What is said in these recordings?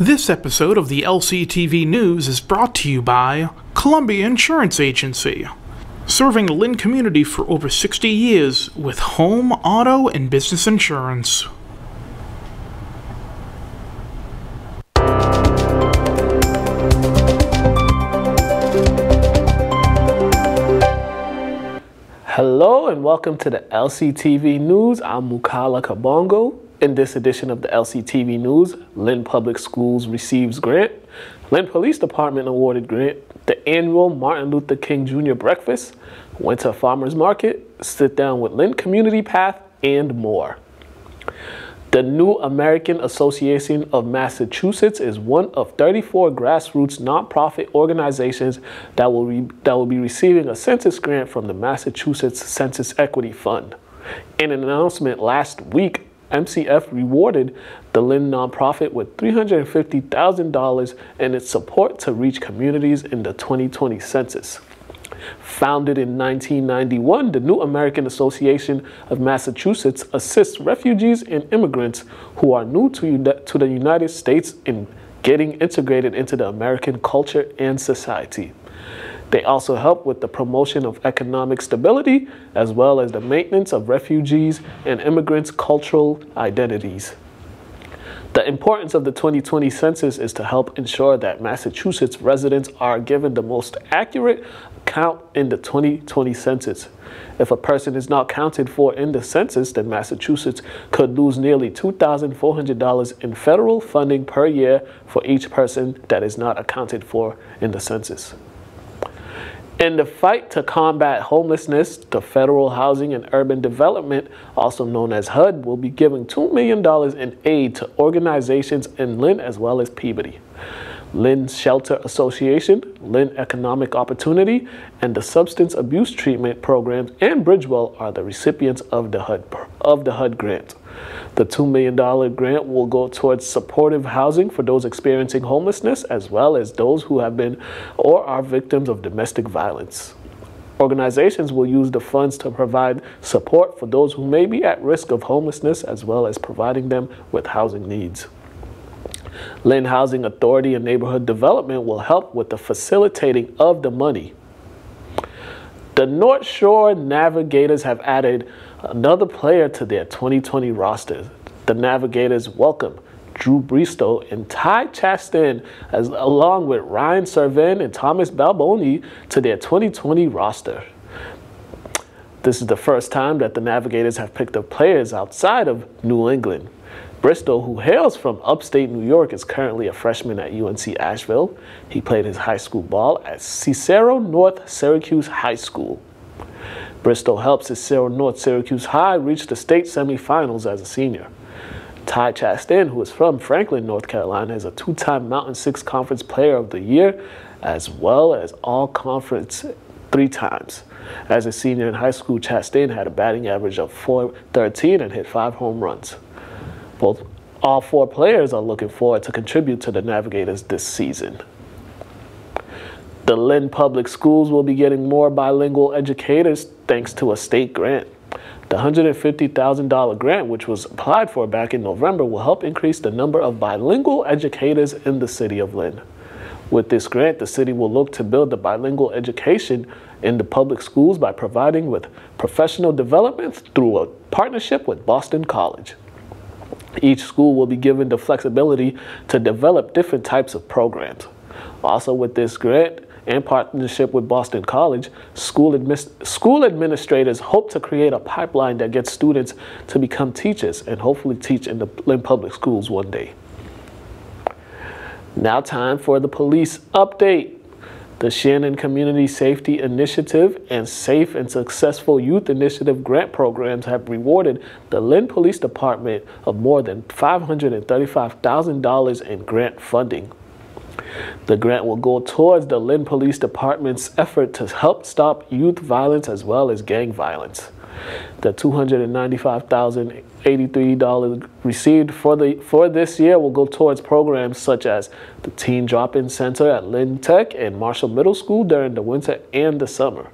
This episode of the LCTV News is brought to you by Columbia Insurance Agency, serving the Lynn community for over 60 years with home, auto, and business insurance. Hello and welcome to the LCTV News. I'm Mukala Kabongo. In this edition of the LCTV News, Lynn Public Schools receives grant, Lynn Police Department awarded grant, the annual Martin Luther King Jr. Breakfast, Winter Farmers Market, sit down with Lynn Community Path, and more. The New American Association of Massachusetts is one of 34 grassroots nonprofit organizations that will be receiving a census grant from the Massachusetts Census Equity Fund. In an announcement last week, MCF rewarded the Lynn nonprofit with $350,000 in its support to reach communities in the 2020 census. Founded in 1991, the New American Association of Massachusetts assists refugees and immigrants who are new to the United States in getting integrated into the American culture and society. They also help with the promotion of economic stability, as well as the maintenance of refugees and immigrants' cultural identities. The importance of the 2020 census is to help ensure that Massachusetts residents are given the most accurate count in the 2020 census. If a person is not counted for in the census, then Massachusetts could lose nearly $2,400 in federal funding per year for each person that is not accounted for in the census. In the fight to combat homelessness, the Federal Housing and Urban Development, also known as HUD, will be giving $2 million in aid to organizations in Lynn as well as Peabody. Lynn Shelter Association, Lynn Economic Opportunity, and the Substance Abuse Treatment Programs and Bridgewell are the recipients of the HUD grant. The $2 million grant will go towards supportive housing for those experiencing homelessness, as well as those who have been or are victims of domestic violence. Organizations will use the funds to provide support for those who may be at risk of homelessness, as well as providing them with housing needs. Lynn Housing Authority and Neighborhood Development will help with the facilitating of the money. The North Shore Navigators have added another player to their 2020 roster. The Navigators welcome Drew Bristow and Ty Chastain, along with Ryan Servin and Thomas Balboni, to their 2020 roster. This is the first time that the Navigators have picked up players outside of New England. Bristow, who hails from upstate New York, is currently a freshman at UNC Asheville. He played his high school ball at Cicero North Syracuse High School. Bristow helped Cicero North Syracuse High reach the state semifinals as a senior. Ty Chastain, who is from Franklin, North Carolina, is a two-time Mountain 6 Conference Player of the Year, as well as All-Conference 3 times. As a senior in high school, Chastain had a batting average of .413 and hit 5 home runs. All 4 players are looking forward to contribute to the Navigators this season. The Lynn Public Schools will be getting more bilingual educators thanks to a state grant. The $150,000 grant, which was applied for back in November, will help increase the number of bilingual educators in the city of Lynn. With this grant, the city will look to build the bilingual education in the public schools by providing with professional development through a partnership with Boston College. Each school will be given the flexibility to develop different types of programs. Also, with this grant and partnership with Boston College, school administrators hope to create a pipeline that gets students to become teachers and hopefully teach in the Lynn Public Schools one day. Now time for the police update. The Shannon Community Safety Initiative and Safe and Successful Youth Initiative grant programs have rewarded the Lynn Police Department of more than $535,000 in grant funding. The grant will go towards the Lynn Police Department's effort to help stop youth violence as well as gang violence. The $295,083 received for this year will go towards programs such as the Teen Drop-In Center at Lynn Tech and Marshall Middle School during the winter and the summer.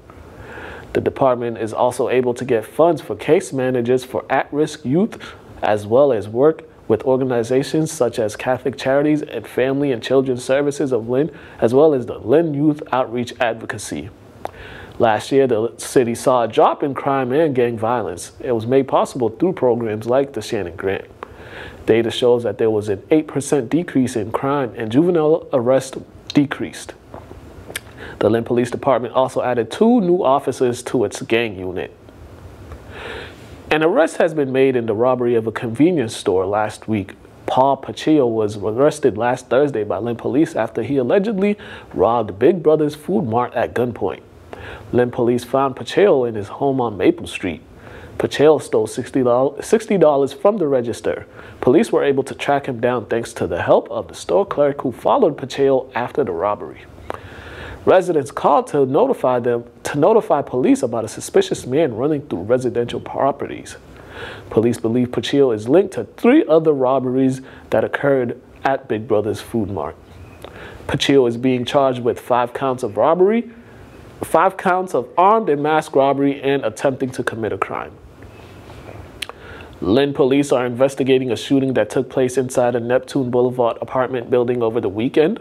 The department is also able to get funds for case managers for at-risk youth, as well as work with organizations such as Catholic Charities and Family and Children's Services of Lynn, as well as the Lynn Youth Outreach Advocacy. Last year, the city saw a drop in crime and gang violence. It was made possible through programs like the Shannon Grant. Data shows that there was an 8% decrease in crime and juvenile arrest decreased. The Lynn Police Department also added 2 new officers to its gang unit. An arrest has been made in the robbery of a convenience store last week. Paul Pacheco was arrested last Thursday by Lynn Police after he allegedly robbed Big Brother's Food Mart at gunpoint. Lynn Police found Pacheco in his home on Maple Street. Pacheco stole $60 from the register. Police were able to track him down thanks to the help of the store clerk who followed Pacheco after the robbery. Residents called to notify police about a suspicious man running through residential properties. Police believe Pacheco is linked to 3 other robberies that occurred at Big Brother's Food Mart. Pacheco is being charged with 5 counts of robbery, 5 counts of armed and masked robbery, and attempting to commit a crime. Lynn Police are investigating a shooting that took place inside a Neptune Boulevard apartment building over the weekend.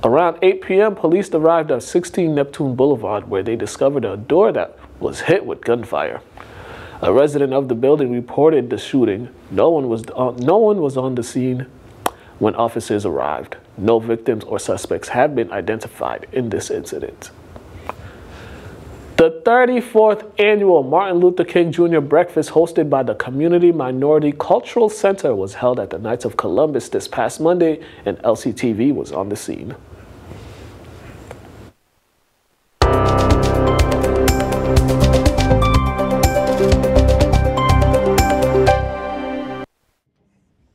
Around 8 p.m., police arrived at 16 Neptune Boulevard, where they discovered a door that was hit with gunfire. A resident of the building reported the shooting. No one was on the scene when officers arrived. No victims or suspects have been identified in this incident. The 34th annual Martin Luther King Jr. breakfast hosted by the Community Minority Cultural Center was held at the Knights of Columbus this past Monday, and LCTV was on the scene.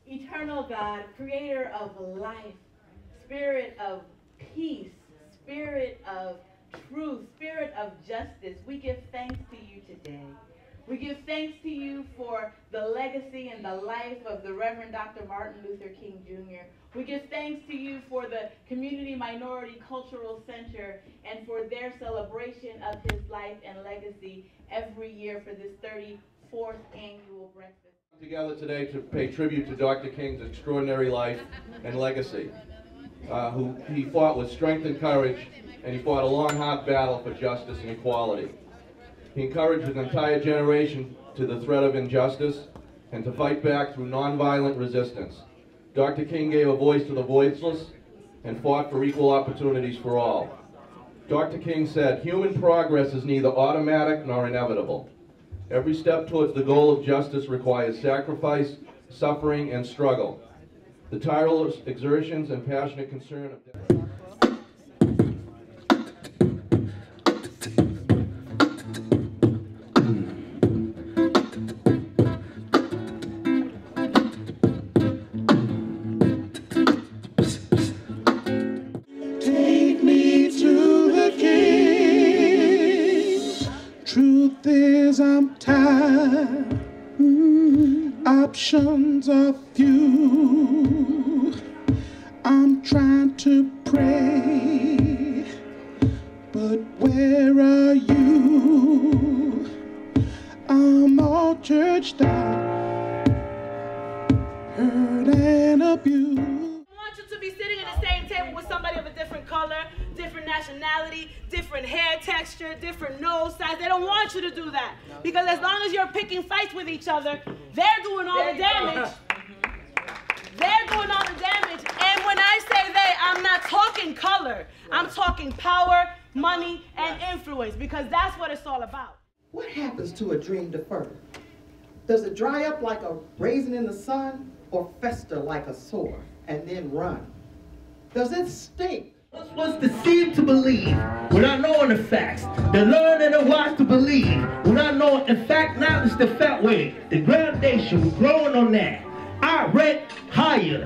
Eternal God, creator of life, spirit of peace, spirit of truth, spirit of justice, we give thanks to you today. We give thanks to you for the legacy and the life of the Reverend Dr. Martin Luther King Jr. We give thanks to you for the Community Minority Cultural Center and for their celebration of his life and legacy every year for this 34th annual breakfast. Together today to pay tribute to Dr. King's extraordinary life and legacy, who he fought with strength and courage, and he fought a long, hard battle for justice and equality. He encouraged an entire generation to the threat of injustice and to fight back through nonviolent resistance. Dr. King gave a voice to the voiceless and fought for equal opportunities for all. Dr. King said, "Human progress is neither automatic nor inevitable. Every step towards the goal of justice requires sacrifice, suffering, and struggle. The tireless exertions and passionate concern of..." Take me to the King. Truth is, I'm tired. Options are few. I'm trying to pray, but where are you? I'm all churched out, hurt and abused. To be sitting at the same table with somebody of a different color, different nationality, different hair texture, different nose size. They don't want you to do that. Because as long as you're picking fights with each other, they're doing all the damage. They're doing all the damage. And when I say they, I'm not talking color. I'm talking power, money, and influence, because that's what it's all about. What happens to a dream deferred? Does it dry up like a raisin in the sun, or fester like a sore and then run? Does it stink? Was deceived to believe without knowing the facts. The learned and the wise to believe without knowing in fact knowledge the fat way. The groundation, we're growing on that. I read higher.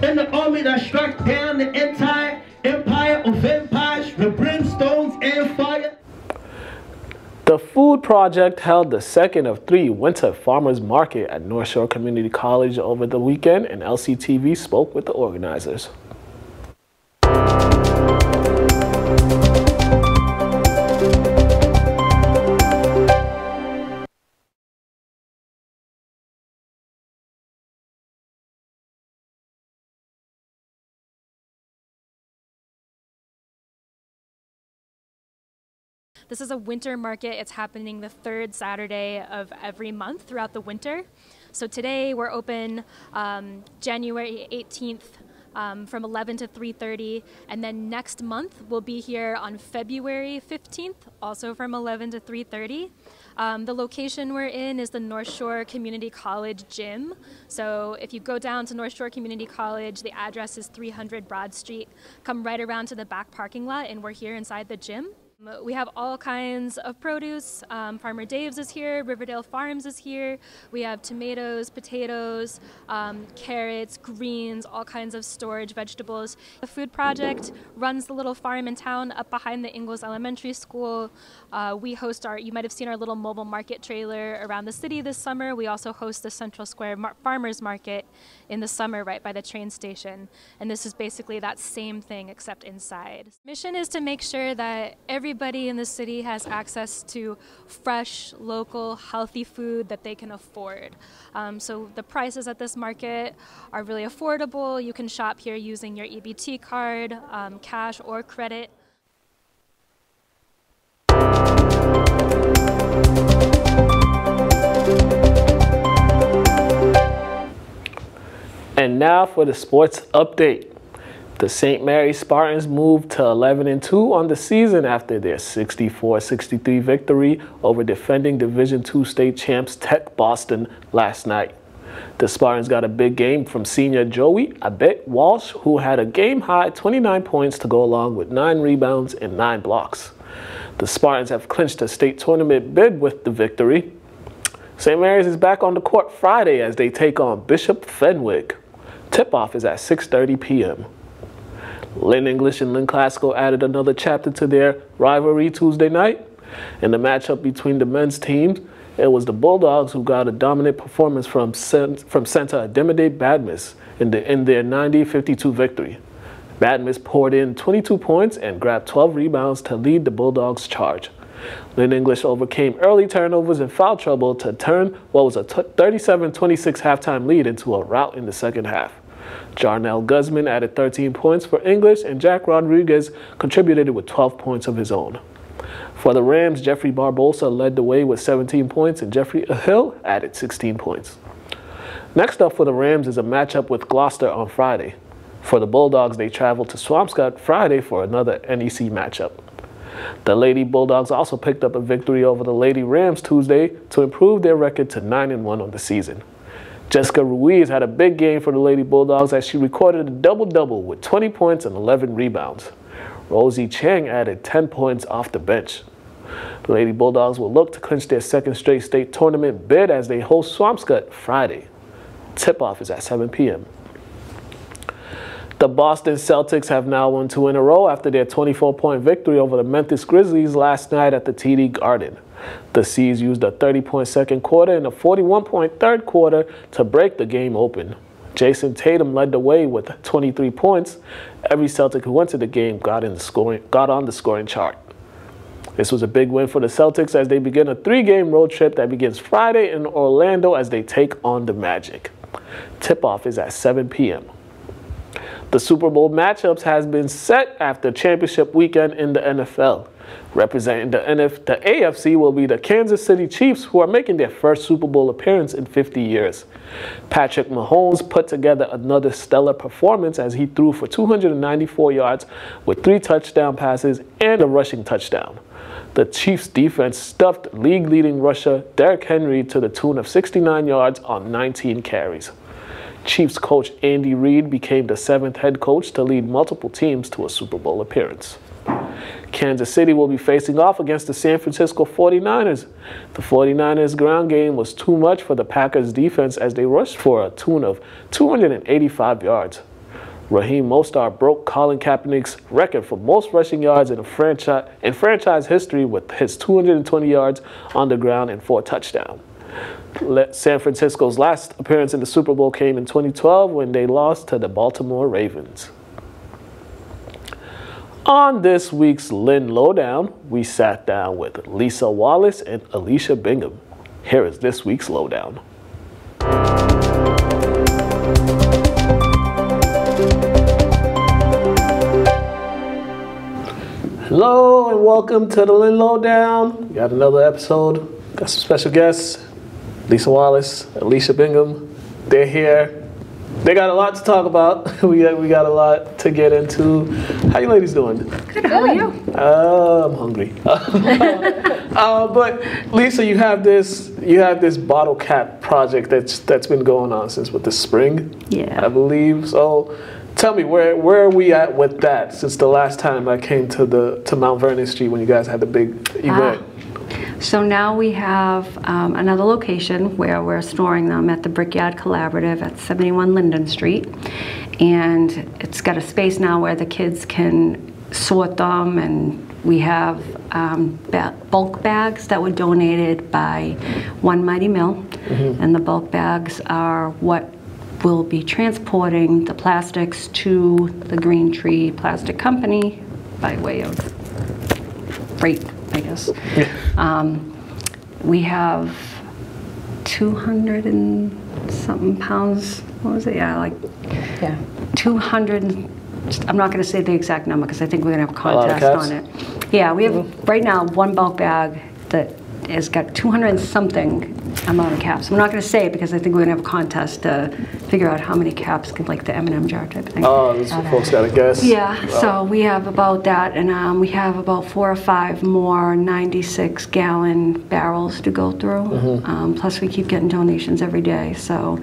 In the army that struck down the entire empire of empires with brimstones and fire. The Food Project held the second of 3 Winter Farmers Market at North Shore Community College over the weekend, and LCTV spoke with the organizers. This is a winter market. It's happening the third Saturday of every month throughout the winter. So today we're open January 18th from 11 to 3:30, and then next month we'll be here on February 15th, also from 11 to 3:30. The location we're in is the North Shore Community College gym. So if you go down to North Shore Community College, the address is 300 Broad Street. Come right around to the back parking lot and we're here inside the gym. We have all kinds of produce. Farmer Dave's is here, Riverdale Farms is here. We have tomatoes, potatoes, carrots, greens, all kinds of storage vegetables. The food project runs the little farm in town up behind the Ingalls Elementary School. We host you might have seen our little mobile market trailer around the city this summer. We also host the Central Square Farmers Market in the summer right by the train station. And this is basically that same thing except inside. Mission is to make sure that everybody in the city has access to fresh, local, healthy food that they can afford. So the prices at this market are really affordable. You can shop here using your EBT card, cash or credit. And now for the sports update. The St. Mary's Spartans moved to 11-2 on the season after their 64-63 victory over defending Division II state champs Tech Boston last night. The Spartans got a big game from senior Joey Abet Walsh, who had a game-high 29 points to go along with 9 rebounds and 9 blocks. The Spartans have clinched a state tournament bid with the victory. St. Mary's is back on the court Friday as they take on Bishop Fenwick. Tip-off is at 6:30 p.m. Lynn English and Lynn Classical added another chapter to their rivalry Tuesday night. In the matchup between the men's teams, it was the Bulldogs who got a dominant performance from center Ademide Badmus in their 90-52 victory. Badmus poured in 22 points and grabbed 12 rebounds to lead the Bulldogs' charge. Lynn English overcame early turnovers and foul trouble to turn what was a 37-26 halftime lead into a rout in the second half. Jarnell Guzman added 13 points for English, and Jack Rodriguez contributed with 12 points of his own. For the Rams, Jeffrey Barbosa led the way with 17 points, and Jeffrey Hill added 16 points. Next up for the Rams is a matchup with Gloucester on Friday. For the Bulldogs, they traveled to Swampscott Friday for another NEC matchup. The Lady Bulldogs also picked up a victory over the Lady Rams Tuesday to improve their record to 9-1 on the season. Jessica Ruiz had a big game for the Lady Bulldogs as she recorded a double-double with 20 points and 11 rebounds. Rosie Chang added 10 points off the bench. The Lady Bulldogs will look to clinch their second straight state tournament bid as they host Swampscott Friday. Tip-off is at 7 p.m. The Boston Celtics have now won 2 in a row after their 24-point victory over the Memphis Grizzlies last night at the TD Garden. The C's used a 30-point second quarter and a 41-point third quarter to break the game open. Jason Tatum led the way with 23 points. Every Celtic who went to the game got on the scoring chart. This was a big win for the Celtics as they begin a 3-game road trip that begins Friday in Orlando as they take on the Magic. Tip-off is at 7 p.m. The Super Bowl matchups has been set after championship weekend in the NFL. Representing the AFC will be the Kansas City Chiefs, who are making their first Super Bowl appearance in 50 years. Patrick Mahomes put together another stellar performance as he threw for 294 yards with 3 touchdown passes and a rushing touchdown. The Chiefs' defense stuffed league-leading rusher Derrick Henry to the tune of 69 yards on 19 carries. Chiefs coach Andy Reid became the 7th head coach to lead multiple teams to a Super Bowl appearance. Kansas City will be facing off against the San Francisco 49ers. The 49ers' ground game was too much for the Packers' defense as they rushed for a tune of 285 yards. Raheem Mostert broke Colin Kaepernick's record for most rushing yards in franchise history with his 220 yards on the ground and 4 touchdowns. San Francisco's last appearance in the Super Bowl came in 2012 when they lost to the Baltimore Ravens. On this week's Lynn Lowdown, we sat down with Lisa Wallace and Alysha Bingham. Here is this week's Lowdown. Hello and welcome to the Lynn Lowdown. We got another episode. Got some special guests. Lisa Wallace, Alysha Bingham. They're here. They got a lot to talk about. We got a lot to get into. How you ladies doing? Good. How are you? I'm hungry. But Lisa, you have this bottle cap project that's been going on since the spring. Yeah. I believe. So tell me, where are we at with that since the last time I came to Mount Vernon Street when you guys had the big event? So now we have another location where we're storing them at the Brickyard Collaborative at 71 Linden Street. And it's got a space now where the kids can sort them, and we have bulk bags that were donated by One Mighty Mill. And the bulk bags are what will be transporting the plastics to the Green Tree Plastic Company by way of freight, I guess. We have 200 and something pounds. What was it? Yeah, 200. I'm not going to say the exact number because I think we're going to have a contest on it. Yeah, we have right now one bulk bag that has got 200 and something amount of caps. I'm not going to say it because I think we're going to have a contest to figure out how many caps can, like the M&M jar type of thing. Oh, that's what folks got to guess. Yeah, so we have about that, and we have about 4 or 5 more 96-gallon barrels to go through. Plus, we keep getting donations every day, so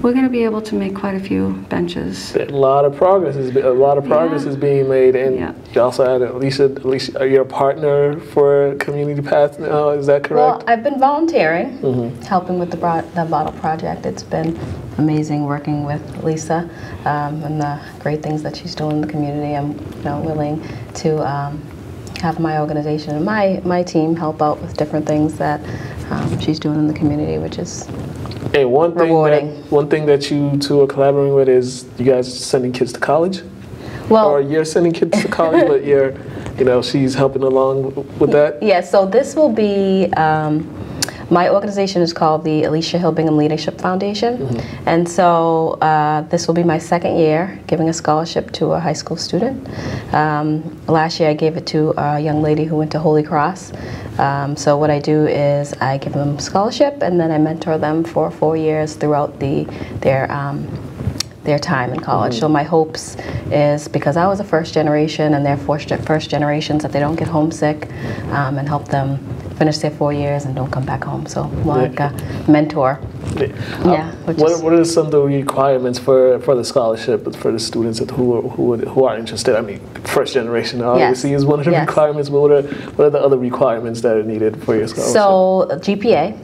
we're going to be able to make quite a few benches. A lot of progress is being made, and you also had Alysha, are you a partner for Community Path now? Is that correct? Well, I've been volunteering, helping with the bottle project. It's been amazing working with Lisa and the great things that she's doing in the community. I'm willing to have my organization and my team help out with different things that she's doing in the community, which is rewarding. One thing that you two are collaborating with is you guys sending kids to college? Well, or you're sending kids to college, but she's helping along with that? Yeah, so this will be, my organization is called the Alysha Hill Bingham Leadership Foundation. And so this will be my 2nd year giving a scholarship to a high school student. Last year I gave it to a young lady who went to Holy Cross. So what I do is I give them a scholarship, and then I mentor them for 4 years throughout their time in college. So my hopes is, because I was a first generation and they're first generations, that they don't get homesick, and help them finish their 4 years and don't come back home. So more like a mentor. What are some of the requirements for the scholarship for the students who are interested? I mean, first generation obviously is one of the requirements, but what are the other requirements that are needed for your scholarship? So GPA.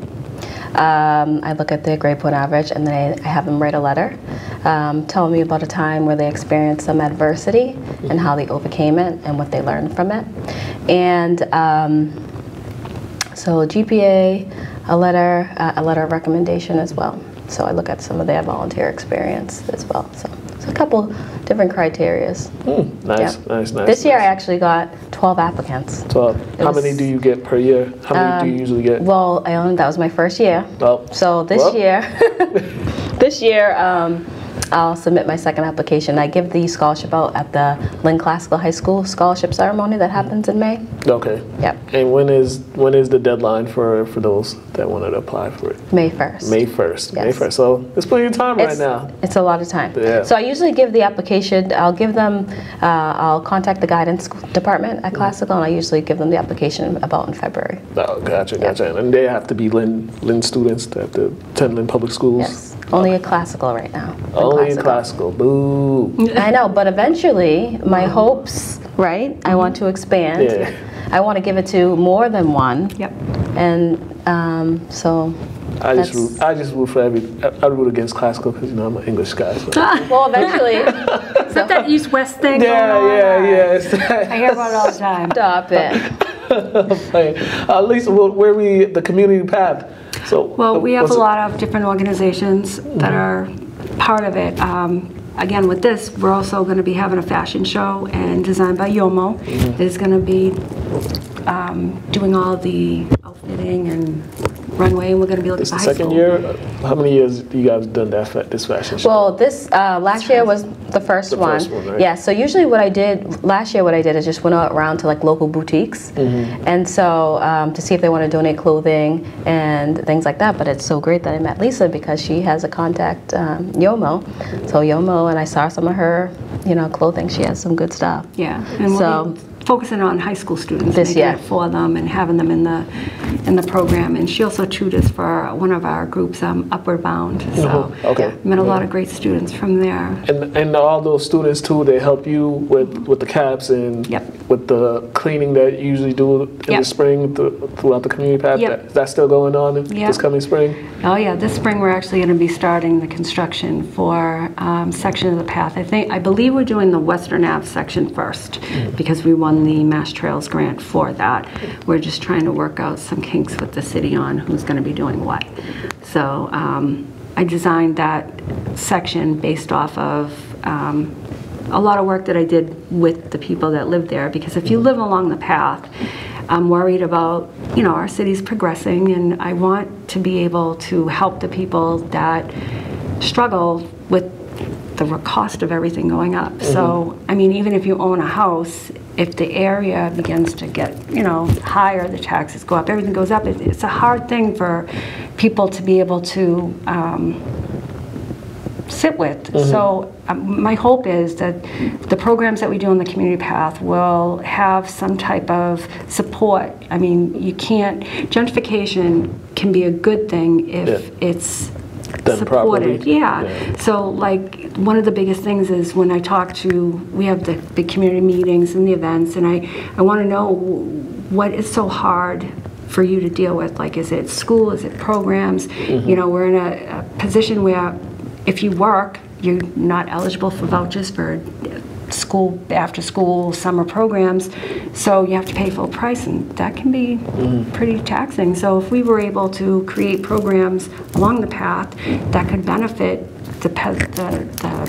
I look at their grade point average, and then I have them write a letter telling me about a time where they experienced some adversity and how they overcame it and what they learned from it. And so GPA, a letter of recommendation as well. So I look at some of their volunteer experience as well. So it's a couple different criterias. Nice. This year I actually got 12 applicants. 12. How many do you get per year? How many do you usually get? Well, that was my first year. So this year, I'll submit my 2nd application. I give the scholarship out at the Lynn Classical High School scholarship ceremony that happens in May. Okay. Yep. And when is the deadline for those that wanted to apply for it? May 1st. May 1st. Yes. May 1st. So there's plenty of time right now. It's a lot of time. Yeah. So I usually give the application. I'll give them. I'll contact the guidance department at Classical, and I usually give them the application about in February. Oh, gotcha. And they have to be Lynn students that have to attend Lynn Public Schools. Yes. Only a Classical right now. Only classical. Boo. I know, but eventually, my hopes, right? I want to expand. Yeah. I want to give it to more than one. Yep. And so. I just root for I root against classical because I'm an English guy. So. Well, eventually. Is that East-West thing going on? Yeah. I hear about it all the time. Stop it. Lisa, where we the Community Path? So we have a lot of different organizations that are part of it. Again, with this, we're also going to be having a fashion show, and designed by Yomo is going to be doing all the outfitting and runway, and we're going to be looking This for the high second school. year? How many years do you guys done this fashion show? Well, this last year was the first one. Right? Yeah. So usually what I did last year, is just went around to like local boutiques, and so to see if they want to donate clothing and things like that. But it's so great that I met Lisa because she has a contact, Yomo. So Yomo, and I saw some of her, clothing. She has some good stuff. Yeah. And so. Focusing on high school students, this making year it for them and having them in the program. And she also tutors for one of our groups, Upward Bound. So met a lot of great students from there. And all those students too, they help you with the caps and with the cleaning that you usually do in the spring throughout the community path. That's still going on this coming spring? Oh yeah, this spring we're actually going to be starting the construction for section of the path. I believe we're doing the Western Ave section first because we won the Mass Trails grant for that. We're just trying to work out some kinks with the city on who's going to be doing what. So I designed that section based off of a lot of work that I did with the people that live there, because if you live along the path, I'm worried about, our city's progressing, and I want to be able to help the people that struggle with the cost of everything going up. So, I mean, even if you own a house, if the area begins to get, higher, the taxes go up, everything goes up. It's a hard thing for people to be able to sit with. So my hope is that the programs that we do on the community path will have some type of support. I mean, gentrification can be a good thing if it's done supported. Properly. Yeah. So like one of the biggest things is when I talk to, we have the big community meetings and the events, and I want to know what is so hard for you to deal with. Like, is it school? Is it programs? We're in a position where if you work, you're not eligible for vouchers for school, after school, summer programs, so you have to pay full price, and that can be pretty taxing. So if we were able to create programs along the path that could benefit the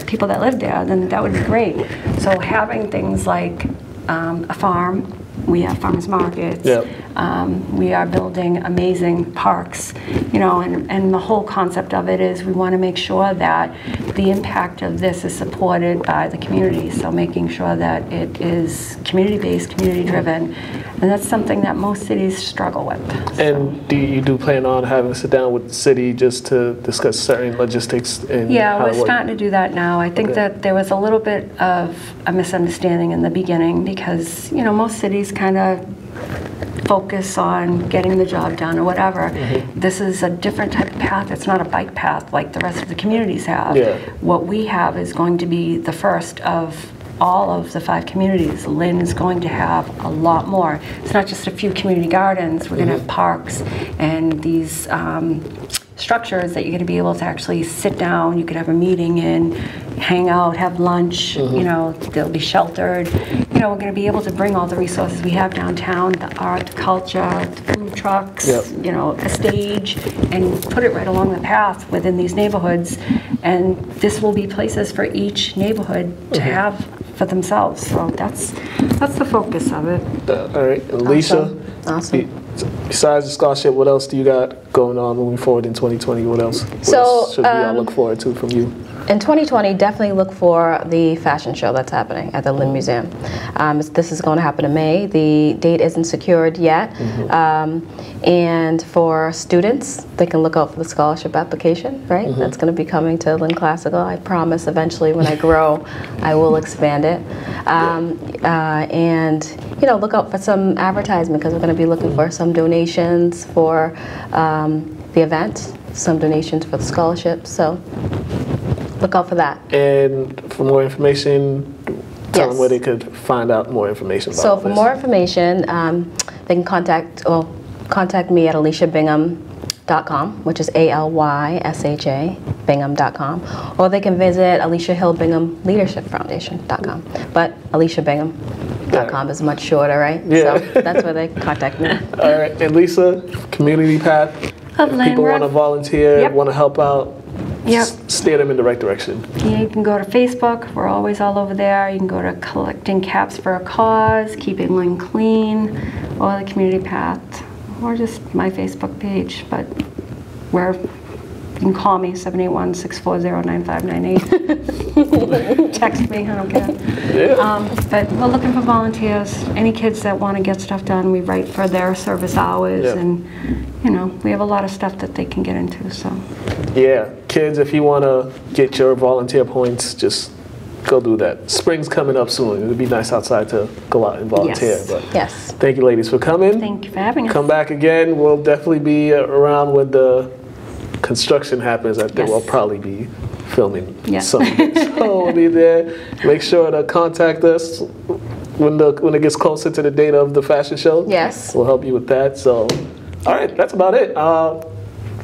people that live there, then that would be great. So having things like a farm, we have farmers markets, we are building amazing parks, and the whole concept of it is we want to make sure that the impact of this is supported by the community, so making sure that it is community-based, community-driven, and that's something that most cities struggle with. And do you plan on having a sit down with the city just to discuss certain logistics? And we're starting to do that now. I think that there was a little bit of a misunderstanding in the beginning because, most cities kind of focus on getting the job done or whatever. This is a different type of path. It's not a bike path like the rest of the communities have. What we have is going to be the first of all of the 5 communities. Lynn is going to have a lot more. It's not just a few community gardens. We're going to have parks and these structures that you're going to be able to actually sit down. You could have a meeting in, hang out, have lunch. They'll be sheltered. We're going to be able to bring all the resources we have downtown, the art, the culture, the food trucks, a stage, and put it right along the path within these neighborhoods. And this will be places for each neighborhood to have for themselves. So that's the focus of it. All right, Alysha. Awesome. Besides the scholarship, what else do you got going on moving forward in 2020? What else should we all look forward to from you? In 2020, definitely look for the fashion show that's happening at the Lynn Museum. This is going to happen in May. The date isn't secured yet. And for students, they can look out for the scholarship application, right? That's going to be coming to Lynn Classical. I promise eventually when I grow, I will expand it. And, look out for some advertisement because we're going to be looking for some donations for the event, some donations for the scholarship. So look out for that. And for more information, tell them where they could find out more information about So for more information, they can contact me at AlyshaBingham.com, which is ALYSHA, Bingham.com, or they can visit Alysha Hill Bingham Leadership Foundation.com. But AlyshaBingham.com is much shorter, right? So that's where they contact me. All right, and Lisa, Community Path. If people want to volunteer, want to help out, steer them in the right direction. Yeah, you can go to Facebook. We're always all over there. You can go to Collecting Caps for a Cause, Keeping Lynn Clean, or the Community Path. or just my Facebook page, but you can call me, 781-640-9598. Text me, I don't care. Yeah. But we're looking for volunteers. Any kids that want to get stuff done, we write for their service hours, and we have a lot of stuff that they can get into. So. Yeah, kids, if you want to get your volunteer points, just go do that. Spring's coming up soon. It would be nice outside to go out and volunteer. Yes. But Yes. thank you, ladies, for coming. Thank you for having us. Come back again. We'll definitely be around when the construction happens. I think we'll probably be filming something. So we'll be there. Make sure to contact us when it gets closer to the date of the fashion show. Yes. We'll help you with that. So, all right, that's about it.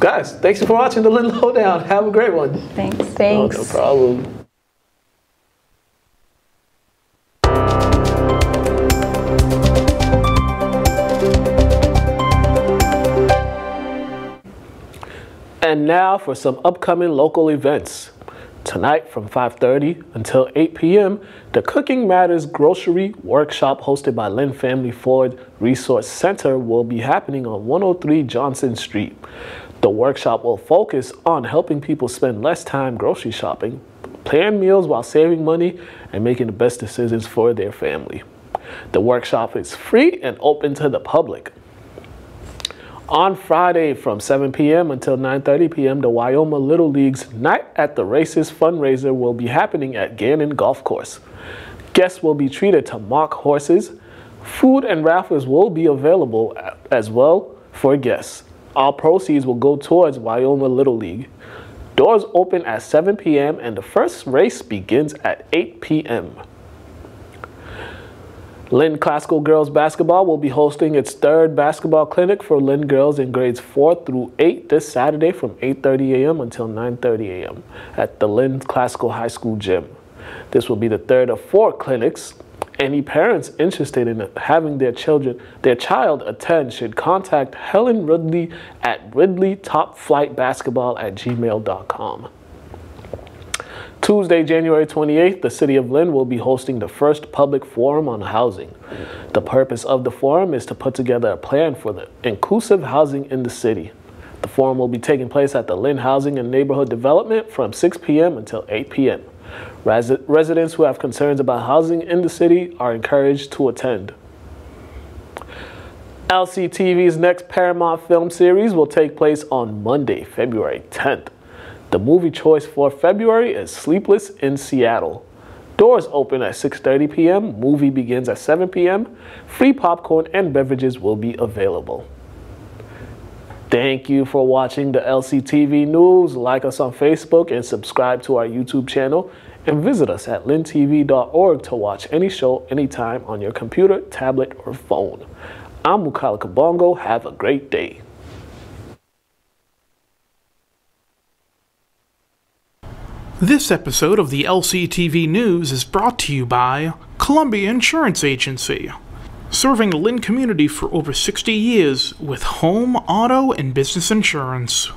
Guys, thanks for watching the Lynn Lowdown. Have a great one. Thanks. Thanks. No problem. And now for some upcoming local events. Tonight from 5:30 until 8 p.m., the Cooking Matters Grocery Workshop hosted by Lynn Family Ford Resource Center will be happening on 103 Johnson Street. The workshop will focus on helping people spend less time grocery shopping, plan meals while saving money, and making the best decisions for their family. The workshop is free and open to the public. On Friday from 7 p.m. until 9:30 p.m., the Wyoming Little League's Night at the Races fundraiser will be happening at Gannon Golf Course. Guests will be treated to mock horses. Food and raffles will be available as well for guests. All proceeds will go towards Wyoming Little League. Doors open at 7 p.m. and the first race begins at 8 p.m. Lynn Classical Girls Basketball will be hosting its third basketball clinic for Lynn girls in grades 4 through 8 this Saturday from 8:30 a.m. until 9:30 a.m. at the Lynn Classical High School gym. This will be the third of 4 clinics. Any parents interested in having their child attend should contact Helen Ridley at ridleytopflightbasketball@gmail.com. Tuesday, January 28th, the City of Lynn will be hosting the first public forum on housing. The purpose of the forum is to put together a plan for the inclusive housing in the city. The forum will be taking place at the Lynn Housing and Neighborhood Development from 6 p.m. until 8 p.m. Residents who have concerns about housing in the city are encouraged to attend. LCTV's next Paramount film series will take place on Monday, February 10th. The movie choice for February is Sleepless in Seattle. Doors open at 6:30 p.m. Movie begins at 7 p.m. Free popcorn and beverages will be available. Thank you for watching the LCTV News. Like us on Facebook and subscribe to our YouTube channel. And visit us at lyntv.org to watch any show anytime on your computer, tablet, or phone. I'm Mukala Kabongo. Have a great day. This episode of the LCTV News is brought to you by Columbia Insurance Agency, serving the Lynn community for over 60 years with home, auto, and business insurance.